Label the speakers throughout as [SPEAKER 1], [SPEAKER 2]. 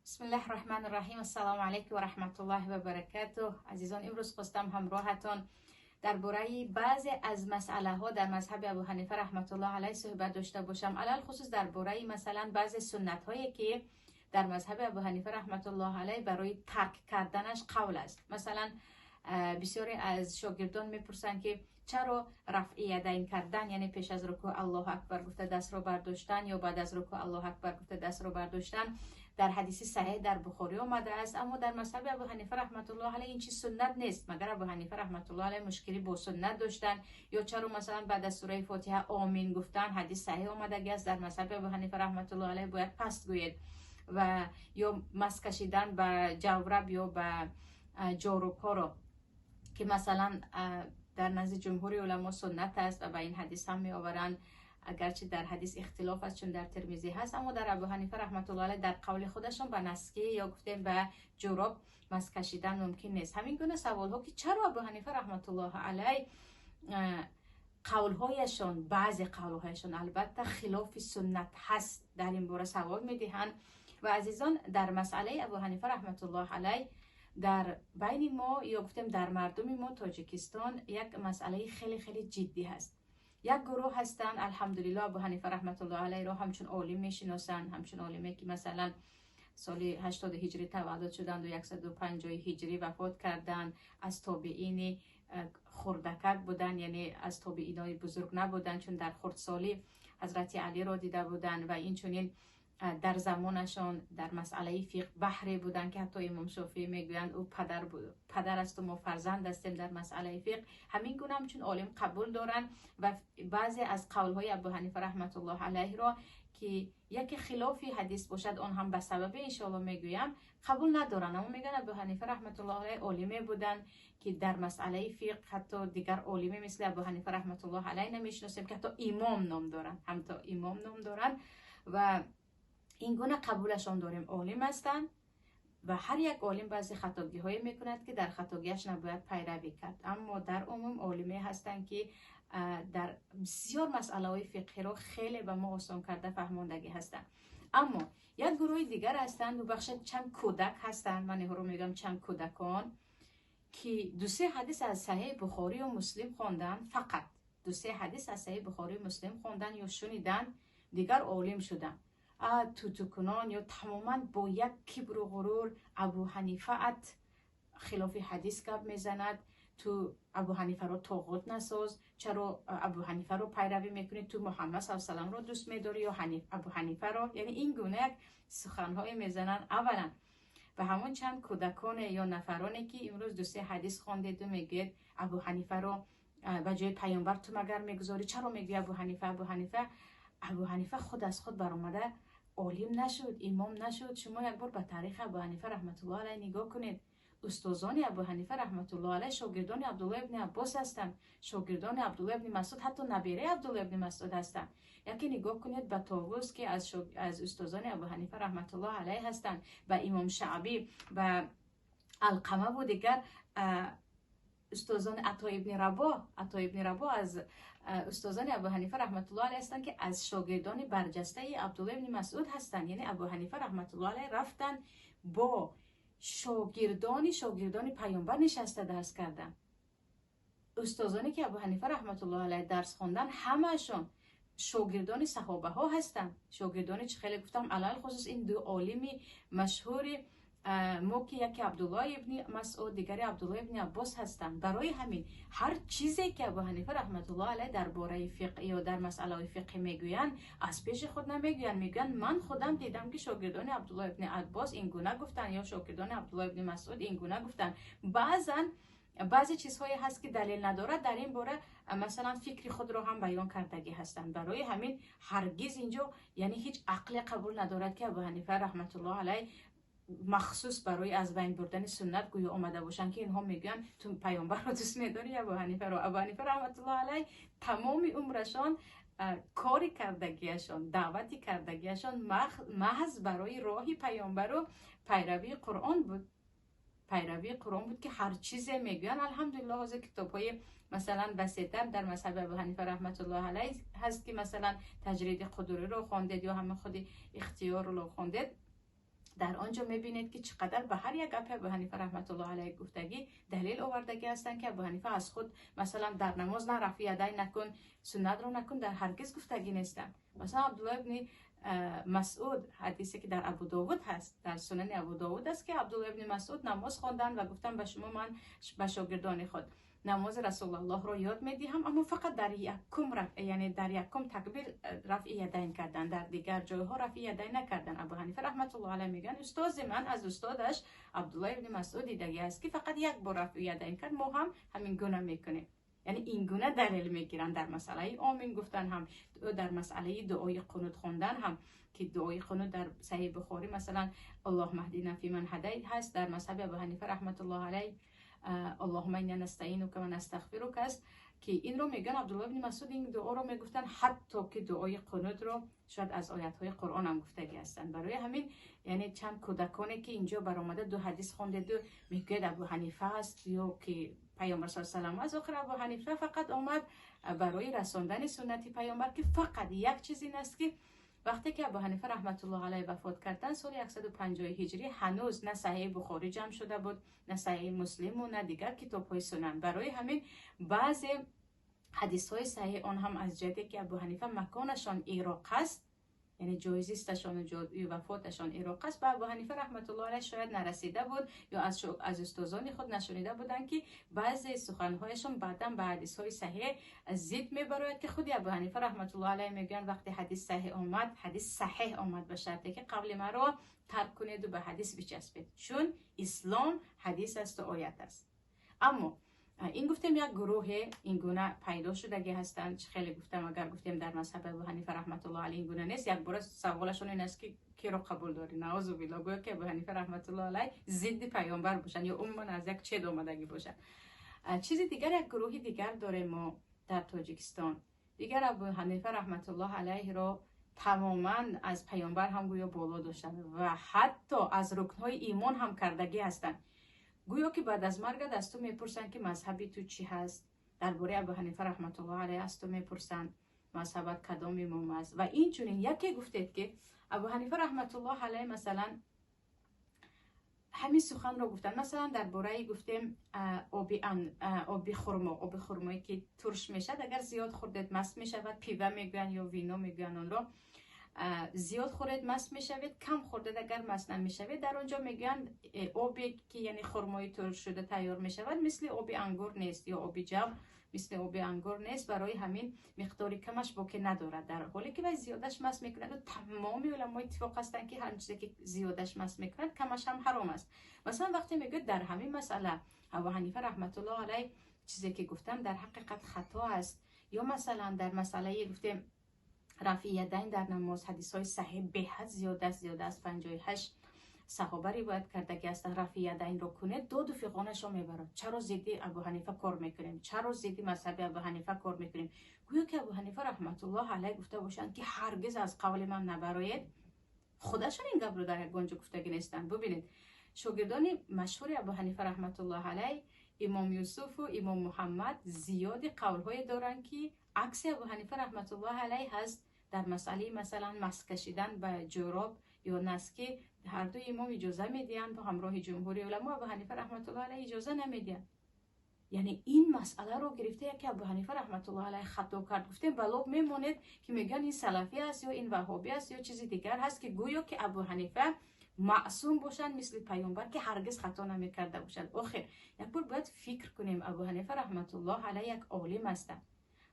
[SPEAKER 1] بسم الله الرحمن الرحیم. السلام علیکم و رحمت الله و برکاته. عزیزان، امروز خواستم همراهتان درباره بعضی از مسئله ها در مذهب ابو حنیفه رحمت الله علیه صحبت داشته باشم، علل خصوص درباره مثلا بعضی سنت هایی که در مذهب ابو حنیفه رحمت الله علیه برای ترک کردنش قول است. مثلا بسیاری از شاگردان میپرسند که چرا رفع یدین کردن، یعنی پیش از رکوع الله اکبر گفته دست رو برداشتن یا بعد از رکوع الله اکبر گفته دست رو برداشتن در حدیث صحیح در بخاری آمده است، اما در مذهب ابو حنیفه رحمت الله علیه این چیز سنت نیست. مگر ابو حنیفه رحمت الله علیه مشکلی با سنت داشتن؟ یا چرا مثلا بعد از سوره فاتحه آمین گفتن حدیث صحیح آمده است در مذهب ابو حنیفه رحمت الله علیه باید پست گوید، و یا مس کشیدن به جورب یا به جاروب‌ها رو که مثلا در نزد جمهور علما سنت است و به این حدیث هم می آورند، اگرچه در حدیث اختلاف است چون در ترمذی هست، اما در ابو حنیفه رحمت الله علیه در قول خودشون به نسکی یا گفتیم به جوراب مس کشیدن ممکن نیست. همین گونه سوال ها که چرا ابو حنیفه رحمت الله علیه قولهایشان، بعضی قولهایشان البته خلاف سنت هست، در این باره سوال میدهند. و عزیزان، در مسئله ابو حنیفه رحمت الله علیه در بین ما یا گفتیم در مردم ما تاجیکستان یک مسئله خیلی خیلی جدی هست. یک گروه هستن الحمدلله ابو حنیفه رحمت الله علیه را همچون عالم میشناسن، همچون عالمی که مثلا سال 80 هجری تولد شدند و 150 هجری وفات کردند، از تابعین خردکک بودن، یعنی از تابعینای بزرگ نبودن، چون در خردسالی حضرت علی را دیده بودن و این چنین در زمانشان در مسئله فقه بحری بودن که حتی امام شافعی میگویند او پدر است و ما فرزند هستیم در مسئله فقه. همین گونه هم چون عالم قبول دارن و بعضی از قولهای ابو حنیفه رحمت الله علیه را که یک خلافی حدیث باشد آن هم به سبب انشاءالله میگویم قبول ندارن، اما میگن ابو حنیفه رحمت الله علیه عالمی بودن که در مسئله فقه حتی دیگر عالمی مثل ابو حنیفه رحمت الله علیه نمیشناسیم که حتی امام نام دارن، و این گونه قبولشان داریم، عالم هستند و هر یک عالم بعضی خطاگی های میکند که در خطاگیش نباید پیروی کرد، اما در عموم عالمی هستند که در بسیار مسئله های فقهی را خیلی به ما آسان کرده فهماندگی هستند. اما یک گروه دیگر هستند و بخش چند کودک هستند، من اینها رو میگم چند کودکان، که دو سه حدیث از صحیح بخاری و مسلم خواندن، فقط دو سه حدیث از صحیح بخاری و مسلم خواندن یا شنیدن، دیگر عالم شدن. توتوکنان یا تماما با یک کبر و غرور ابو حنیفه خلاف حدیث گپ میزند، تو ابو حنیفه رو طاغوت نساز، چرا ابو حنیفه رو پیروی میکنی، تو محمد صلی الله علیه و آله رو دوست میداری یا ابو حنیفه رو، یعنی این گونه سخنهای میزنن اولا. و همون چند کودکان یا نفرانی که امروز دو سه حدیث خواندید و میگید ابو حنیفه رو به جای پیامبر تو مگر میگذاری، چرا میگی ابو حنیفه خود از خود برآمده عالم نشد، امام نشد. شما یک بار به تاریخ ابو حنیفه رحمت الله علیه نگاه کنید. استادان ابو حنیفه رحمت الله علیه شاگردان عبدالله ابن عباس هستند، شاگردان عبدالله ابن مسعود، حتی نبیره عبدالله ابن مسعود هستند. یکی نگاه کنید به طاووس که از استادان ابو حنیفه رحمت الله علیه هستند، به امام شعبی، به علقمه و دیگر استادان عطا ابن رباح از استادان ابو حنیفه رحمت الله علیه هستند که از شاگردان برجسته عبدالله ابن مسعود هستند. یعنی ابو حنیفه رحمت الله علیه رفتن با شاگردان پیامبر نشسته درس کردن. استادانی که ابو حنیفه رحمت الله علیه درس خواندن همشون شاگردان صحابه ها هستند. شاگردان چه خیلی گفتم، علل خصوص این دو عالمی مشهور ما که یکی عبدالله ابن مسعود دیگری عبدالله ابن عباس هستند. برای همین هر چیزی که ابو حنیفه رحمت الله علیه درباره فقه یا در مسئله فقه میگویند از پیش خود نمیگویند، میگن من خودم دیدم که شاگردان عبدالله ابن عباس این گونه گفتن یا شاگردان عبدالله ابن مسعود این گونه گفتن. بعضی چیزهایی هست که دلیل ندارد، در این باره مثلا فکر خود را هم بیان کردگی هستند. برای همین هرگز اینجا یعنی هیچ عقل قبول ندارد که ابو حنیفه رحمت الله علیه مخصوص برای از بین بردن سنت گویا آمده باشن که اینها میگن تو پیامبر رو دوست میداری ابو حنیفه رحمت الله علیه تمام عمرشان کاری کردگیشان، دعوتی کردگیشان محض برای راه پیامبر و پیروی قرآن بود که هر چیزی میگن. الحمدلله از کتاب‌های مثلا بسیط‌تر در مذهب ابو حنیفه رحمت الله علیه هست که مثلا تجرید قدوری رو خواندید یا همه خود اختیار رو خواندید، در آنجا میبینید که چقدر به هر یک گپ ابو حنیفه رحمت الله علیه گفتگی دلیل آوردگی هستند که ابو حنیفه از خود مثلا در نماز نه رفع یدین نکن، سنت رو نکن، در هرگز گفتگی نیستند. مثلا عبدالله ابن مسعود، حدیثی که در ابو داود هست، در سنن ابو داود است که عبدالله ابن مسعود نماز خواندن و گفتن به شما من به شاگردان خود نماز رسول الله رو یاد میدهم، اما فقط در یکم رفع، یعنی در یکم تکبیر رفع یدین کردن، در دیگر جایها رفع یدین نکردن. ابو حنیفه رحمت الله علیه میگن استاد من از استادش عبدالله ابن مسعود دیدگی است که فقط یک بار رفع یدین کرد، ما هم همین گونه میکنیم. یعنی این گونه دلیل میگیرن در مسئله آمین گفتن هم، در مسئله دعای قنوت خوندن هم که دعای قنوت در صحیح بخاری مثلا اللهم اهدنا فیمن هدیت هست، در مذهب ابو حنیفه رحمت الله علیه اللهم انا نستعینک و نستغفرک است که این رو میگن عبدالله ابن مسعود این دعا رو میگفتن حتی که دعای قنوت رو شاید از آیات های قرآن هم گفتگی هستن. برای همین یعنی چند کودکانی که اینجا برآمده دو حدیث خونده دو میگه ابو حنیفه است یا که پیامبر صلی الله علیه و آله از آخر ابو حنیفه فقط آمد برای رساندن سنت پیامبر که فقط یک چیز این است که وقتی که ابو حنیفه رحمت الله علیه وفات کردن سال 150 هجری هنوز نه صحیح بخاری جمع شده بود، نه صحیح مسلم و نه دیگر کتاب‌های سنن. برای همین بعضی حدیث‌های صحیح آن هم از جدی که ابو حنیفه مکانشان عراق است، یعنی جای زیستشان و جای وفاتشان عراق است، به ابو حنیفه رحمت الله علیه شاید نرسیده بود یا از استادان خود نشنیده بودند که بعضی سخن‌هایشان بعداً به حدیث‌های صحیح ضد می‌براید که خود ابو حنیفه رحمت الله علیه میگن وقتی حدیث صحیح آمد به شرطی که قول مرا ترک کنید و به حدیث بچسبید، چون اسلام حدیث است و آیت است. اما این گفتیم یک گروه این گونه پیدا شدگی هستند. خیلی گفتم اگر گفتیم در مذهب ابو حنیفه رحمت الله علیه این گونه نیست، یک بار سوالشون این است که کی رو قبول داری؟ نعوذ بالله، گویا که ابو حنیفه رحمت الله علیه ضد پیامبر باشن یا عموما از یک چه آمدگی باشن. چیز دیگر، یک گروه دیگر داریم ما در تاجیکستان، دیگر ابو حنیفه رحمت الله علیه رو تماما از پیامبر هم گویا بالا داشتن و حتی از رکنهای ایمان هم کردگی هستند. گویا که بعد از مرگ از تو میپرسن که مذهبی تو چی هست، درباره ابو حنیفه رحمت الله علیه از تو میپرسن مذهبت کدام امام است. و این چنین یکی گفتید که ابو حنیفه رحمت الله علیه مثلا همین سخن رو گفتن، مثلا درباره گفتیم آب خرمایی که ترش میشد اگر زیاد خوردید مست میشود، پیوه میگن یا وینو میگن اون رو، زیاد خورید مست میشوید، کم خوردید اگر مست نمیشوید. در اونجا میگن آبی که یعنی خرمای ترش شده تیار میشود مثل آب انگور نیست یا آب جو مثل آب انگور نیست، برای همین مقداری کمش باقی ندارد، در حالی که وای زیادش مست میکنند و تمام علما اتفاق هستند که هر چیزی که زیادش مست میکنند کمش هم حرام است. مثلا وقتی میگه در همین مسئله ابو حنیفه رحمت الله علیه چیزی که گفتن در حقیقت خطا است، یا مثلا در مسئله گفتیم رفع یدین در نماز حدیث های صحیح به حد زیاد است 58 صحابه روایت کرده که اصلا رفع یدین رو کنه دو فقهانش رو میبرد. چرا ضد ابو حنیفه کار میکنیم؟ چرا ضد مذهب ابو حنیفه کار میکنیم؟ گویا که ابو حنیفه رحمت الله علیه گفته باشند که هرگز از قول من نبرایید. خودشون این گپ رو در یک گنج گفتگی نیستن. ببینید شاگردان مشهور ابو حنیفه رحمت الله علیه امام یوسف و امام محمد زیادی قول‌های دارن که عکس ابو حنیفه رحمت الله علیه هست در مسئله مثلا مس کشیدن به جوراب یا نسکی. هر دو امام اجازه میدین با همراه جمهور علما، ابو حنیفه رحمت الله علیه اجازه نمیدین. یعنی این مسئله رو گرفته که ابو حنیفه رحمت الله علیه خطا کرد، گفتیم بلوغ میمونید که میگن این سلفی است یا این وهابی است یا چیزی دیگر هست، که گویا که ابو حنیفه معصوم باشن مثل پیامبر که هرگز خطا نمیکرده باشد. آخر یک بار باید فکر کنیم ابو حنیفه رحمت الله علیه یک عالم هستند،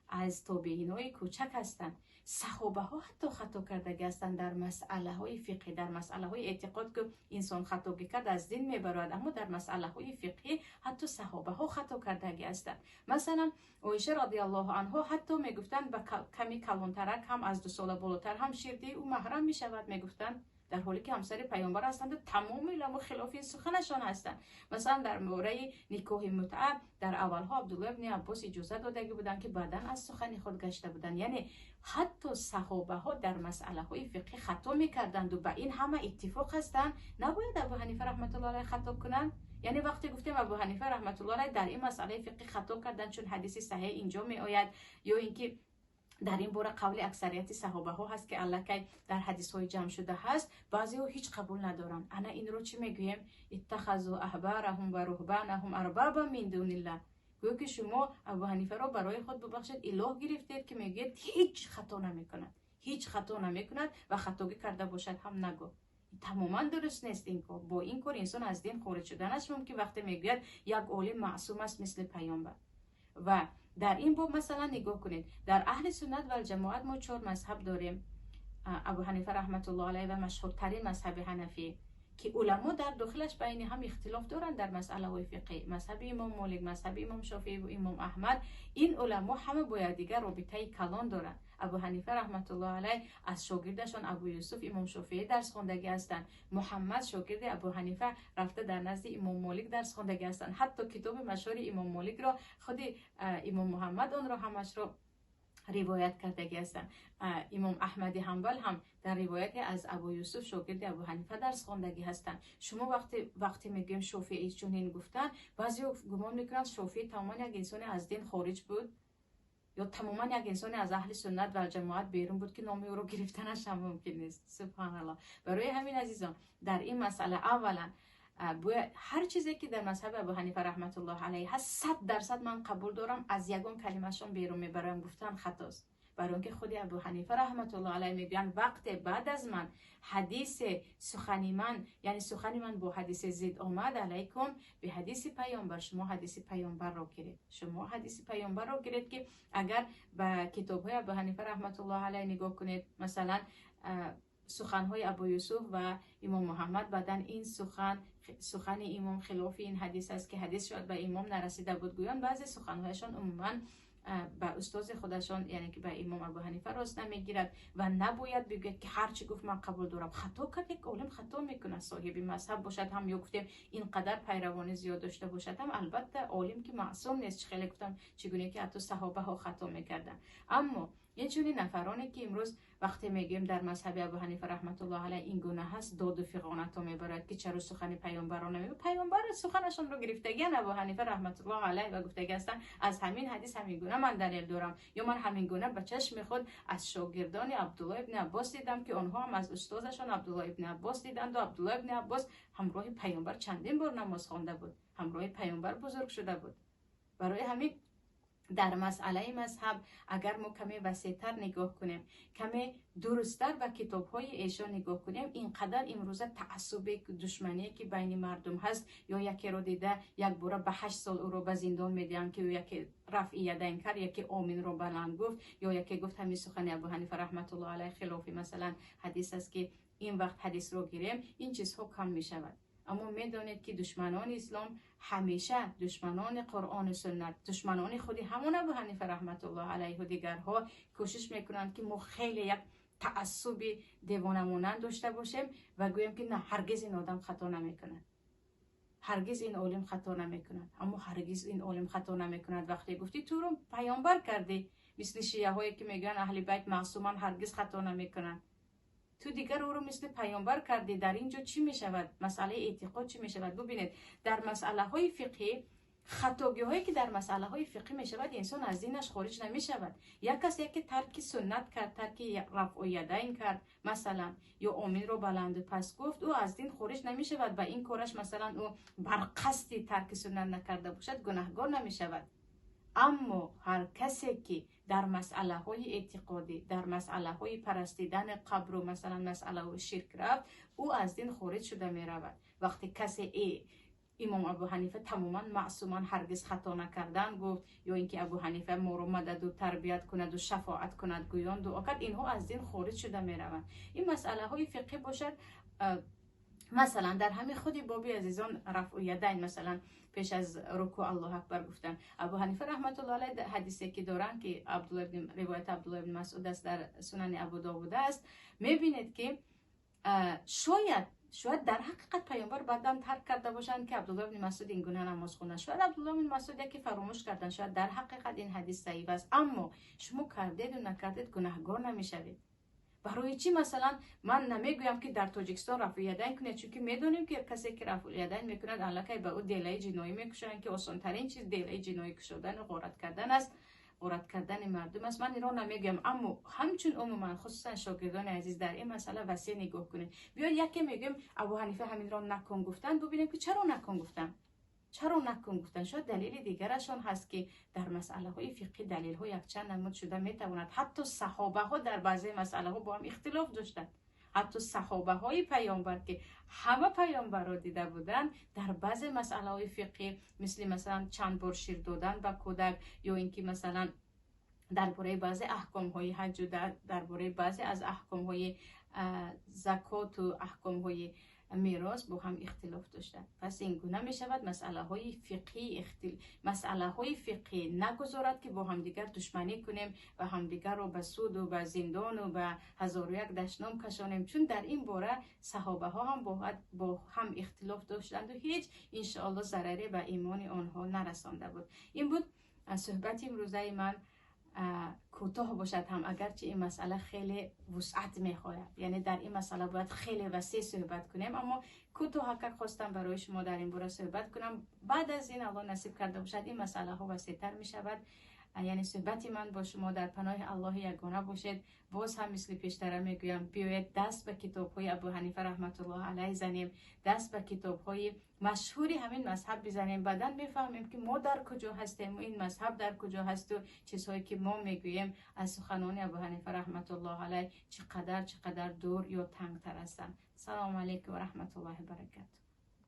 [SPEAKER 1] از تابعینای کوچک هستند، صحابه ها حتی خطا کردگی هستند در مسئله های فقهی، در مسئله های اعتقاد که انسان خطا کرد از دین میبرد، اما در مسئله های فقهی حتی صحابه ها خطا کردگی هستند. مثلا عایشه رضی الله عنها حتی میگفتند به کمی کلانترک هم از 2 سال بالاتر هم شیرده او محرم میشود میگفتند، در حالی که همسر پیامبر هستند و تمام علما خلاف این سخنشان هستند. مثلا در مورد نکاح متعه در اولها عبدالله ابن عباس اجازه داده بودند که بعداً از سخن خود گشته بودند. یعنی حتی صحابه ها در مسئله های فقهی خطا میکردند و به این همه اتفاق هستند. نباید ابو حنیفه رحمت الله علیه خطا کنند. یعنی وقتی گفتیم ابو حنیفه رحمت الله علیه در این مسئله فقهی خطا کردند چون حدیث صحیح اینجا می آید، یا اینکه در این باره قول اکثریت صحابه ها هست که الکی در حدیث های جمع شده هست. بعضی ها هیچ قبول ندارن. انا این رو چی میگویم؟ اتخذوا احبارهم و رهبانهم اربابا من دون الله. گویا که شما ابو حنیفه را برای خود ببخشید اله گرفتید که میگید هیچ خطا نمیکند، هیچ خطا نمیکند و خطایی کرده باشد هم نگو. تماما درست نیست این کار. با این کار انسان از دین خارج شدنش ممکن. وقتی میگوید یک عالم معصوم است مثل پیامبر. و در این باب مثلا نگاه کنید، در اهل سنت و جماعت ما 4 مذهب داریم. ابو حنیفه رحمت الله علیه و مشهورترین مذهب حنفی که علما در داخلش بین هم اختلاف دارند در مسئله های فقهی. مذهب امام مالک، مذهب امام شافعی و امام احمد، این علما همه با یکدیگر رابطه کلان دارند. ابو حنیفه رحمت الله علیه از شاگردشان ابو یوسف امام شافعی درس خوندگی هستند. محمد شاگرد ابو حنیفه رفته در نزد امام مالک درس خوندگی هستند. حتی کتاب مشهور امام مالک را خود امام محمد آن را همش را روایت کردگی هستند. امام احمد حنبل هم در روایت از ابو یوسف شاگرد ابو حنیفه درس خواندگی هستند. شما وقتی میگیم شافعی چنین گفتن، بعضی گمان میکنند شافعی تماما یک انسان از دین خارج بود یا تماما یک انسان از اهل سنت و جماعت بیرون بود که نام او رو گرفتنش هم ممکن نیست. سبحان الله. برای همین عزیزان در این مسئله اولا هر چیزی که در مذهب ابو حنیفه رحمت الله علیه هست 100% من قبول دارم، از یگان کلمه‌شون بیرون میبرم گفتن خطاست. برای اینکه خود ابو حنیفه رحمت الله علیه میگن وقت بعد از من حدیث سخنی من، یعنی سخنی من با حدیث زید آمد علیکم به حدیث پیامبر، شما حدیث پیامبر را گیرید. شما حدیث پیامبر را گیرید که اگر به کتاب‌های ابو حنیفه رحمت الله علیه نگاه کنید، مثلا سخن‌های ابو یوسف و امام محمد، بعدن این سخن امام خلاف این حدیث است که حدیث شاید به امام نرسیده بود. گویان بعضی سخن‌هایشان عموماً به استاد خودشان یعنی که به امام ابو حنیفه راست نمیگیرد و نباید بگوید که هر چی گفت من قبول دارم. خطا کرد، یک عالم خطا میکنه، صاحب مذهب باشد هم یا گفتیم اینقدر پیروان زیاد داشته باشد هم، البته عالم که معصوم نیست. خیلی گفتم چگونه که حتی صحابه ها خطا میکردن. اما این چنین نفرانی که امروز وقتی میگیم در مذهب ابو حنیفه رحمت الله علیه این گونه هست، داد و فغانت ها میبرد که چرا سخن پیامبران نمیگه. پیامبر سخنشون رو گرفتگی ابو حنیفه رحمت الله علیه و گفتگی هستن از همین حدیث همین گونه من دلیل دارم، یا من همین گونه به چشم خود از شاگردان عبدالله ابن عباس دیدم که آنها هم از استادشان عبدالله ابن عباس دیدند و عبدالله ابن عباس همراه پیامبر چندین بار نماز خوانده بود، همراه پیامبر بزرگ شده بود. برای همین در مسئله مذهب اگر ما کمی وسیع‌تر نگاه کنیم، کمی درست‌تر به کتاب‌های ایشان نگاه کنیم، اینقدر امروزه تعصب دشمنی که بین مردم هست، یا یکی رو دیده یک بار به 8 سال او رو به زندان میدن که یکی رفع یدین کرد، یکی آمین رو بلند گفت، یا یکی گفت همین سخن ابو حنیفه رحمت الله علیه خلاف مثلا حدیث است که این وقت حدیث رو گیریم، این چیزها کم میشود. اما میدانید که دشمنان اسلام همیشه دشمنان قرآن و سنت، دشمنان خودی همون ابو حنیفه رحمت الله علیه و دیگرها کوشش میکنند که ما خیلی یک تعصب دیوانه مانند داشته باشیم و گویم که نه، هرگز این آدم خطا نمیکند، هرگز این عالم خطا نمیکند. اما هرگز این عالم خطا نمیکند وقتی گفتی تو رو پیامبر کردی، مثل شیعه هایی که میگن اهل بیت معصومان هرگز خطا نمیکنند، تو دیگر او رو مثل پیامبر کردی. در اینجا چی می شود؟ مسئله اعتقاد چی می شود؟ ببینید در مسئله های فقهی خطاگی هایی که در مسئله های فقهی می شود انسان از دینش خارج نمی شود. یک کسی که ترک سنت کرد، ترک رفع یدین کرد مثلا، یا آمین رو بلند پس گفت، او از دین خارج نمی شود و این کارش مثلا او بر قصد ترک سنت نکرده باشد گناهگار نمی شود. اما هر کسی که در مسئله های اعتقادی، در مسئله های پرستیدن قبر و مثلا مسئله های شرک رفت، او از دین خارج شده می رود. وقتی کسی امام ابو حنیفه تماما معصومان هرگز خطا نکردن گفت، یا اینکه ابو حنیفه ما رو مدد و تربیت کند و شفاعت کند گویان دعا کرد، اینها از دین خارج شده می روند. این مسئله های فقهی باشد. مثلا در همین خودی بابی عزیزان رفع یدین، مثلا پیش از رکوع الله اکبر گفتن، ابو حنیفه رحمت الله علیه حدیثی که دارن که روایت عبدالله بن مسعود است در سنن ابو داوود است، میبینید که شاید در حقیقت پیامبر بعداً ترک کرده باشند که عبدالله بن مسعود این گونه نماز خونه، شاید عبدالله بن مسعود که فراموش کردن، شاید در حقیقت این حدیث ضعیف است، اما شما کردید و نکردید گناهگار نمیشوید. برای چی مثلا من نمیگویم که در تاجیکستان رفع یدین کنید، چون که میدونیم که کسی که رفع یدین میکند الکی به او دیلای جنایی میکشند که آسان ترین چیز دیلای جنایی کشیدن و غارت کردن است غارت کردن مردم است. من ایران نمیگم، اما همچون عموما خصوصا شاگردان عزیز در این مسئله وسیع نگاه کنید. بیاید یکی میگیم ابو حنیفه همین را نکن گفتن، ببینیم که چرا نکن گفتن. چرا نکن گفتن؟ شاید دلیل دیگرشان هست که در مسئله های فقهی دلیل ها یک چند نمود شده میتواند. حتی صحابه ها در بعضی مسئله ها با هم اختلاف داشتند. حتی صحابه های پیامبر که همه پیامبر را دیده بودند، در بعضی مسئله های فقهی مثلا چند بار شیر دادن به کودک، یا اینکه مثلا درباره بعضی احکام های حج و درباره بعضی از احکام های زکات و احکام های میراث با هم اختلاف داشتند. پس این گونه می شود مسئله های فقهی نگذارد که با هم دیگر دشمنی کنیم و همدیگر را به سود و به زندان و به هزار و یک دشنام کشانیم، چون در این باره صحابه ها هم با هم اختلاف داشتند و هیچ انشاءالله ضرری به ایمان آنها نرسانده بود. این بود صحبت امروزه من. کوتاه باشد هم، اگرچه این مسئله خیلی وسعت میخواهد، یعنی در این مسئله باید خیلی وسیع صحبت کنیم، اما کوتاه که خواستم برای شما در این باره صحبت کنم. بعد از این الله نصیب کرده باشد این مسئله ها وسیع‌تر می شود. یعنی صحبت من با شما در پناه الله یگانه باشید. باز هم مثل پیشتر میگویم بیاید دست به کتاب های ابو حنیفه رحمت الله علیه زنیم، دست به کتاب های مشهوری همین مذهب بزنیم، بعداً میفهمیم که ما در کجا هستیم و این مذهب در کجا هست و چیزهایی که ما میگوییم از سخنان ابو حنیفه رحمت الله علیه چقدر دور یا تنگ تر هستند. سلام علیکم و رحمت الله و برکاته.